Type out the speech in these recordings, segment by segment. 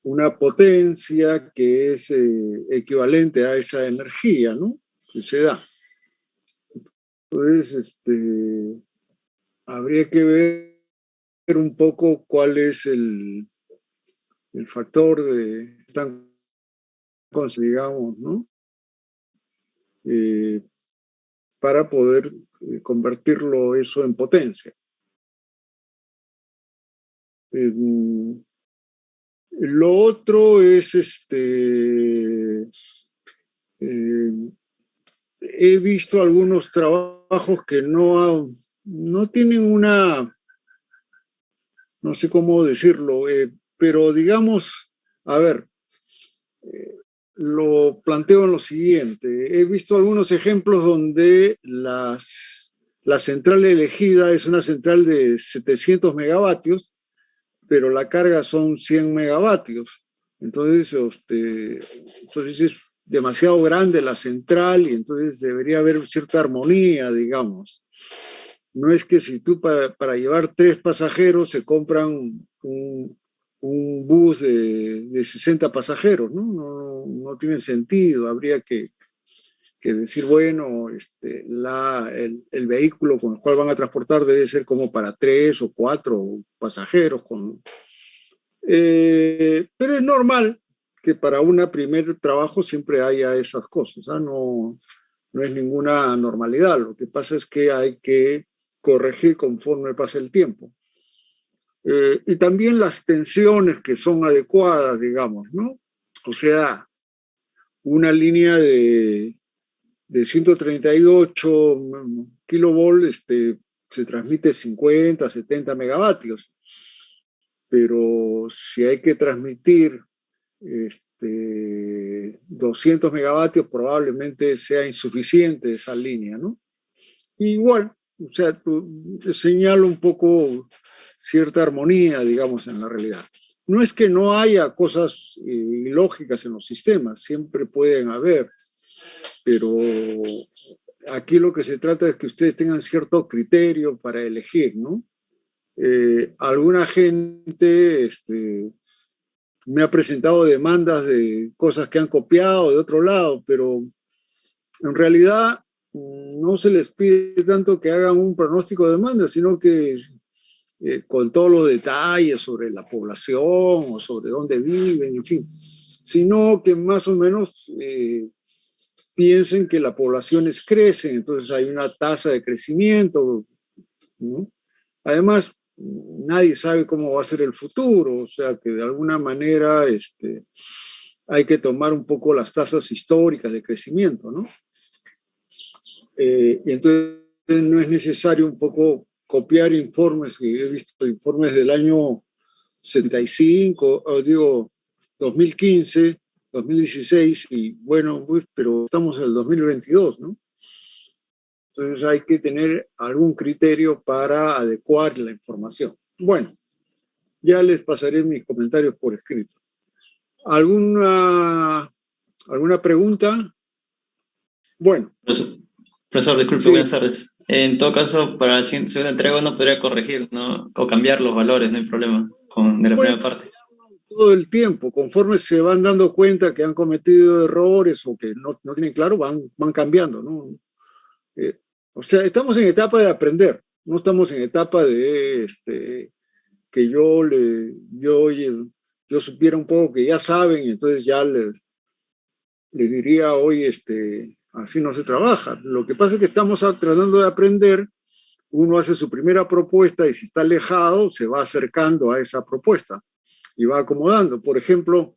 una potencia que es equivalente a esa energía, ¿no? Que se da. Entonces, habría que ver un poco cuál es el factor de, digamos, ¿no? Eh, para poder convertirlo eso en potencia. Lo otro es, he visto algunos trabajos que no tienen una, no sé cómo decirlo, pero digamos, a ver, lo planteo en lo siguiente. He visto algunos ejemplos donde la central elegida es una central de 700 megavatios, pero la carga son 100 megavatios. Entonces, entonces es demasiado grande la central y entonces debería haber cierta armonía, digamos. No es que si tú para llevar 3 pasajeros se compran un bus de 60 pasajeros, ¿no? No tiene sentido. Habría que decir, bueno, el vehículo con el cual van a transportar debe ser como para 3 o 4 pasajeros. Pero es normal que para un primer trabajo siempre haya esas cosas, ¿eh? No es ninguna normalidad. Lo que pasa es que hay que corregir conforme pasa el tiempo. Y también las tensiones que son adecuadas, digamos, ¿no? O sea, una línea de 138 kilovolts se transmite 50, 70 megavatios, pero si hay que transmitir 200 megavatios, probablemente sea insuficiente esa línea, ¿no? Igual, o sea, señala un poco cierta armonía, digamos, en la realidad. No es que no haya cosas ilógicas en los sistemas, siempre pueden haber, pero aquí lo que se trata es que ustedes tengan cierto criterio para elegir, ¿no? Alguna gente me ha presentado demandas de cosas que han copiado de otro lado, pero en realidad no se les pide tanto que hagan un pronóstico de demanda, sino que con todos los detalles sobre la población o sobre dónde viven, en fin, sino que más o menos piensen que la población crece, entonces hay una tasa de crecimiento, ¿no? Además, nadie sabe cómo va a ser el futuro, o sea que de alguna manera hay que tomar un poco las tasas históricas de crecimiento, ¿no? Y entonces no es necesario un poco copiar informes, que he visto informes del año 75, o digo 2015, 2016, y bueno, pues, pero estamos en el 2022, ¿no? Entonces hay que tener algún criterio para adecuar la información. Bueno, ya les pasaré mis comentarios por escrito. ¿Alguna pregunta? Bueno. Profesor, disculpe, Sí, buenas tardes. En todo caso, para la siguiente segunda entrega uno podría corregir, ¿no? O cambiar los valores, no hay problema de la bueno, primera parte. todo el tiempo, conforme se van dando cuenta que han cometido errores o que no tienen claro, van cambiando, ¿no? Eh, o sea, estamos en etapa de aprender, no estamos en etapa de que yo supiera un poco que ya saben, entonces ya les diría hoy, así no se trabaja. Lo que pasa es que estamos tratando de aprender, uno hace su primera propuesta y si está alejado, se va acercando a esa propuesta y va acomodando. Por ejemplo,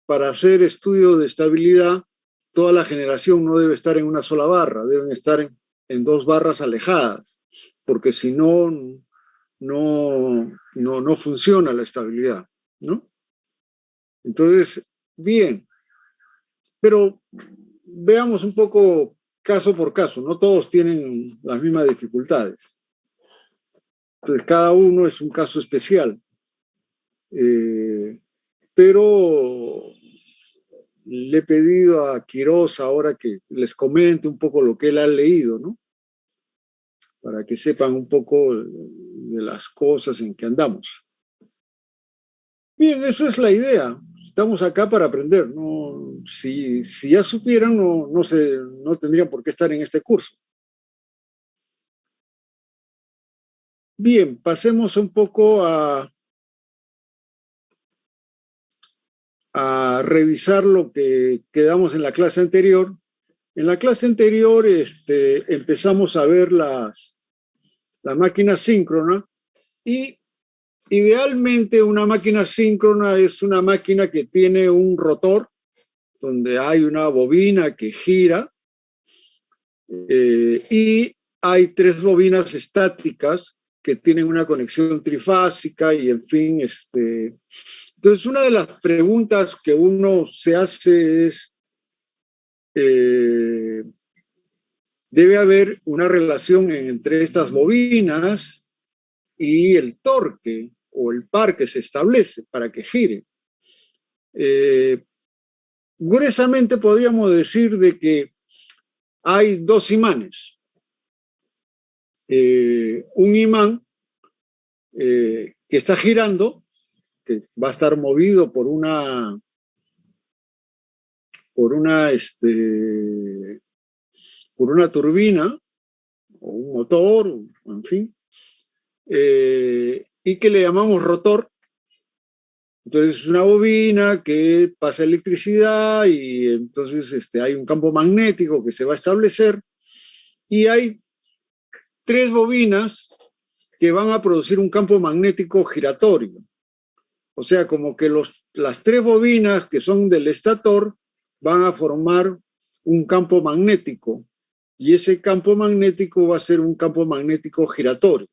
para hacer estudios de estabilidad, toda la generación no debe estar en una sola barra, deben estar en 2 barras alejadas, porque si no funciona la estabilidad, ¿no? Entonces, bien, pero veamos un poco caso por caso, no todos tienen las mismas dificultades. Entonces, cada uno es un caso especial. Pero le he pedido a Quirós ahora que les comente un poco lo que él ha leído, ¿no? Para que sepan un poco de las cosas en que andamos. Bien, eso es la idea. estamos acá para aprender. No, si ya supieran, no tendrían por qué estar en este curso. Bien, pasemos un poco a revisar lo que quedamos en la clase anterior. En la clase anterior empezamos a ver las máquinas síncronas y idealmente una máquina síncrona es una máquina que tiene un rotor donde hay una bobina que gira y hay 3 bobinas estáticas que tienen una conexión trifásica y en fin, entonces una de las preguntas que uno se hace es, debe haber una relación entre estas bobinas y el torque o el par que se establece para que gire. Gruesamente podríamos decir de que hay 2 imanes. Un imán que está girando, que va a estar movido por una turbina o un motor, en fin, y que le llamamos rotor. Entonces es una bobina que pasa electricidad y entonces hay un campo magnético que se va a establecer y hay 3 bobinas que van a producir un campo magnético giratorio. O sea, como que las 3 bobinas que son del estator van a formar un campo magnético y ese campo magnético va a ser un campo magnético giratorio.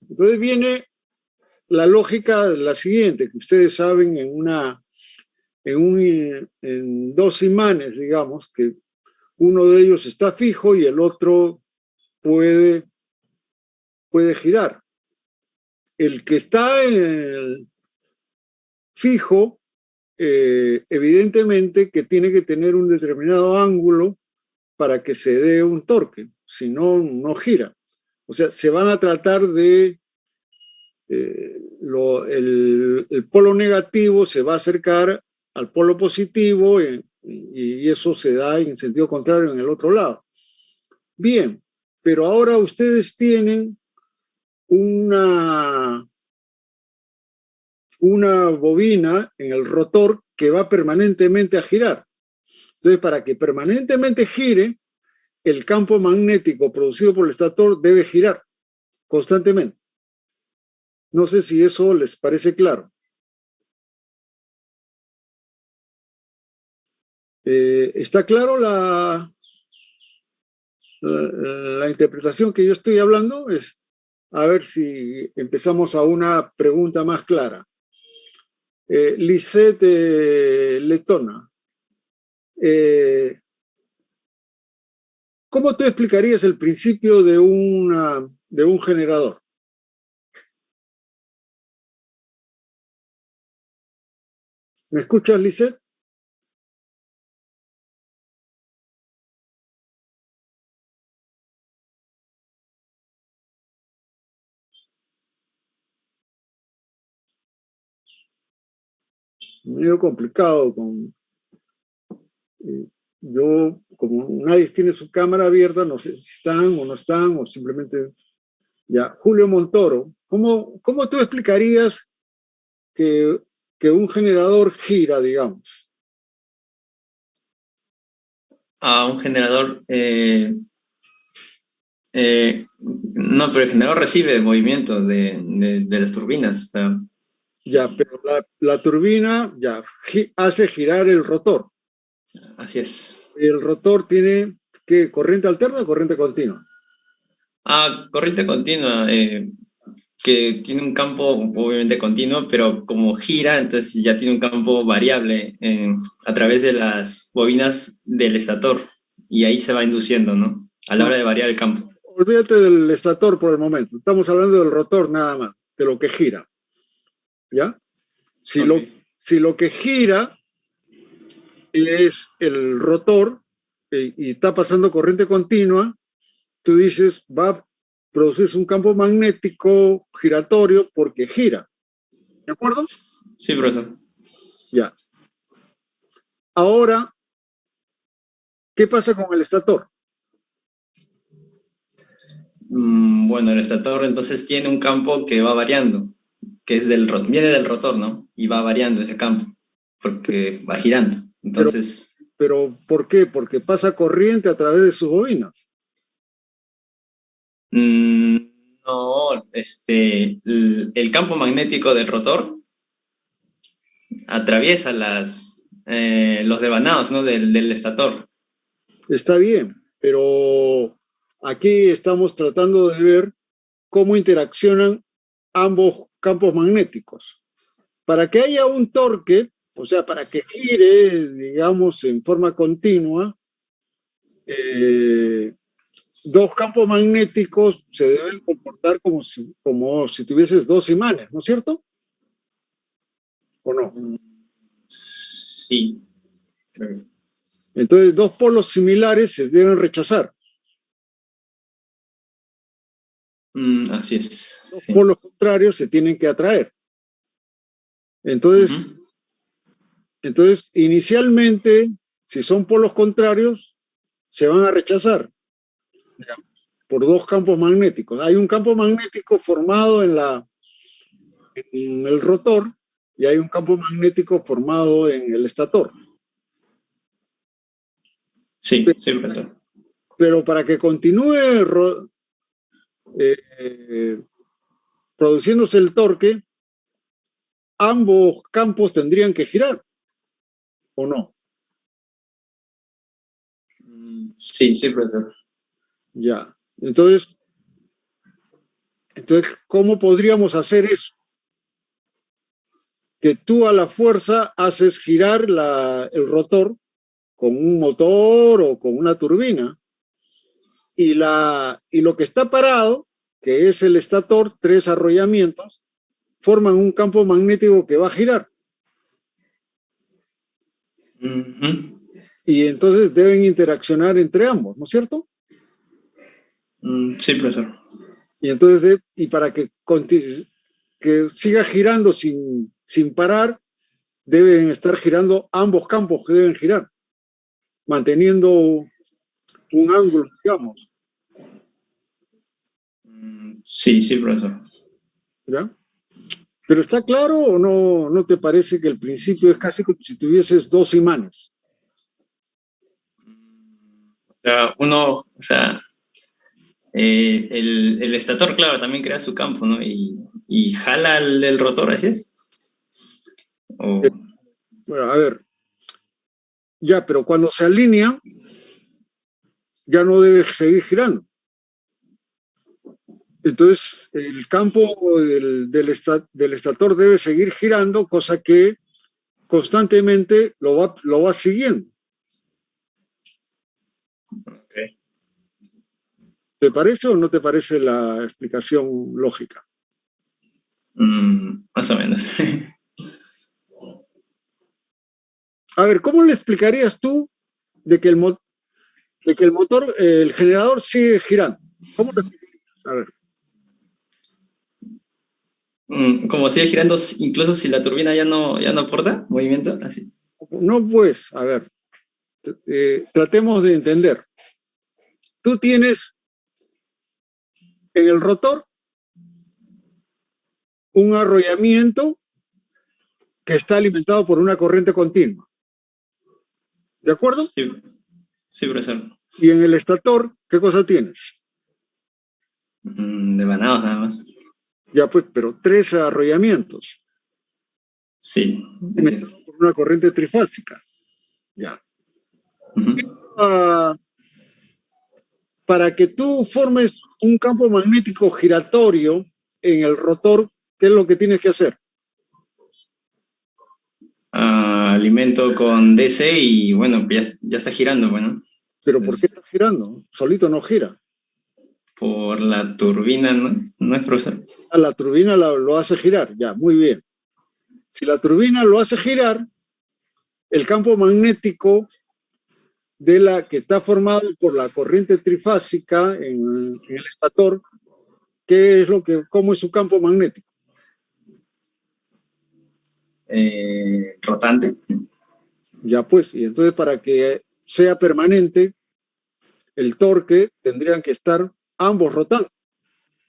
Entonces viene la lógica la siguiente, que ustedes saben en 2 imanes, digamos, que uno de ellos está fijo y el otro puede girar. El que está en el fijo, evidentemente que tiene que tener un determinado ángulo para que se dé un torque, si no, no gira. O sea, se van a tratar de el polo negativo se va a acercar al polo positivo y eso se da en sentido contrario en el otro lado. Bien, pero ahora ustedes tienen una bobina en el rotor que va permanentemente a girar. Entonces, para que permanentemente gire, el campo magnético producido por el estator debe girar constantemente. No sé si eso les parece claro. ¿Está claro la interpretación que yo estoy hablando? Es a ver si empezamos a una pregunta más clara. Lisette Letona, ¿cómo tú explicarías el principio de un generador? ¿Me escuchas, Lisette? Medio complicado. Yo, como nadie tiene su cámara abierta, no sé si están o no están, o simplemente... Ya, Julio Montoro, ¿cómo tú explicarías que un generador gira, digamos? A un generador, no, pero el generador recibe movimiento de las turbinas. O sea, Ya, pero la turbina ya hace girar el rotor. así es. El rotor tiene, ¿qué? ¿Corriente alterna o corriente continua? Corriente continua, que tiene un campo obviamente continuo, pero como gira, entonces ya tiene un campo variable a través de las bobinas del estator y ahí se va induciendo, ¿no? A la No, hora de variar el campo. olvídate del estator por el momento. Estamos hablando del rotor nada más, de lo que gira. ¿Ya? Si, Ok. si lo que gira es el rotor y está pasando corriente continua, tú dices, va a producirse un campo magnético giratorio porque gira. ¿De acuerdo? Sí, profesor. Ya. Ahora, ¿qué pasa con el estator? Bueno, el estator entonces tiene un campo que va variando, que es viene del rotor, ¿no? Y va variando ese campo, porque va girando. Pero, Entonces, pero ¿por qué? Porque pasa corriente a través de sus bobinas. mm, no, el campo magnético del rotor atraviesa los devanados, ¿no? Del estator. Está bien, pero aquí estamos tratando de ver cómo interaccionan ambos campos magnéticos. Para que haya un torque, o sea, para que gire, digamos, en forma continua, dos campos magnéticos se deben comportar como si tuvieses dos imanes, ¿no es cierto? ¿O no? Sí, creo que Entonces, dos polos similares se deben rechazar. así es, Dos sí. polos contrarios se tienen que atraer. Entonces, Ujú. entonces, inicialmente, si son polos contrarios, se van a rechazar por dos campos magnéticos. Hay un campo magnético formado en el rotor y hay un campo magnético formado en el estator. Sí, sí, profesor. Pero para que continúe eh, produciéndose el torque, ambos campos tendrían que girar, ¿o no? Sí, sí, profesor. Ya. Entonces, ¿cómo podríamos hacer eso? Que tú a la fuerza haces girar el rotor con un motor o con una turbina y lo que está parado, que es el estator, tres arrollamientos, forman un campo magnético que va a girar. Ujú. Y entonces deben interaccionar entre ambos, ¿no es cierto? Sí, profesor. Y entonces, y para que siga girando sin parar, deben estar girando ambos campos que deben girar, manteniendo un ángulo, digamos, Sí, sí, profesor. ¿ya? Pero ¿está claro o no te parece que el principio es casi como si tuvieses dos imanes? O sea, o sea, el estator, claro, también crea su campo, ¿no? Y jala el del rotor, ¿así es? Eh, O, Bueno, a ver, ya, pero cuando se alinea, ya no debe seguir girando. Entonces, el campo del estator debe seguir girando, cosa que constantemente lo va siguiendo. okay. ¿Te parece o no te parece la explicación lógica? Más o menos. A ver, ¿cómo le explicarías tú de que el motor, el generador sigue girando? ¿Cómo lo explicarías? A ver, Como sigue girando, incluso si la turbina ya no aporta movimiento, así. no pues, a ver, tratemos de entender. Tú tienes en el rotor un arrollamiento que está alimentado por una corriente continua, ¿de acuerdo? Sí, sí, profesor. Y en el estator, ¿qué cosa tienes? De vanados nada más. Ya pues, pero tres arrollamientos Sí, es cierto. alimentados por una corriente trifásica. Ya. Ujú. Ah, para que tú formes un campo magnético giratorio en el rotor, ¿qué es lo que tienes que hacer? Alimento con DC y bueno, ya está girando, bueno. Pero ¿por qué Entonces, está girando? Solito no gira. por la turbina, ¿no es, profesor? A la turbina lo hace girar, ya, muy bien. Si la turbina lo hace girar, el campo magnético de la que está formado por la corriente trifásica en el estator, ¿cómo es su campo magnético? Rotando. rotante. Ya pues, y entonces para que sea permanente, el torque tendrían que estar ambos rotando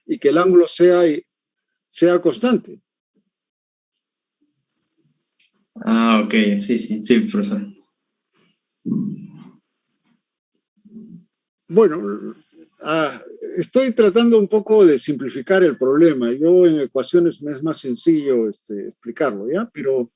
y que el ángulo sea constante. Ah, ok, sí, sí, sí, profesor. Bueno, estoy tratando un poco de simplificar el problema. Yo en ecuaciones me es más sencillo explicarlo, ¿ya? Pero